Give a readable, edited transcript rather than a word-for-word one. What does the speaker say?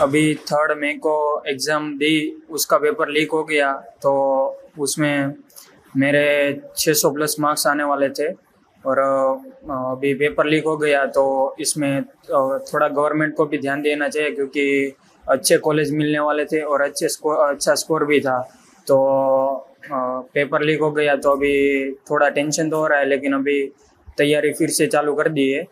अभी 3 मई को एग्ज़ाम दी, उसका पेपर लीक हो गया। तो उसमें मेरे 600 प्लस मार्क्स आने वाले थे और अभी पेपर लीक हो गया। तो इसमें थोड़ा गवर्नमेंट को भी ध्यान देना चाहिए, क्योंकि अच्छे कॉलेज मिलने वाले थे और अच्छा स्कोर भी था। तो पेपर लीक हो गया तो अभी थोड़ा टेंशन तो हो रहा है, लेकिन अभी तैयारी फिर से चालू कर दी है।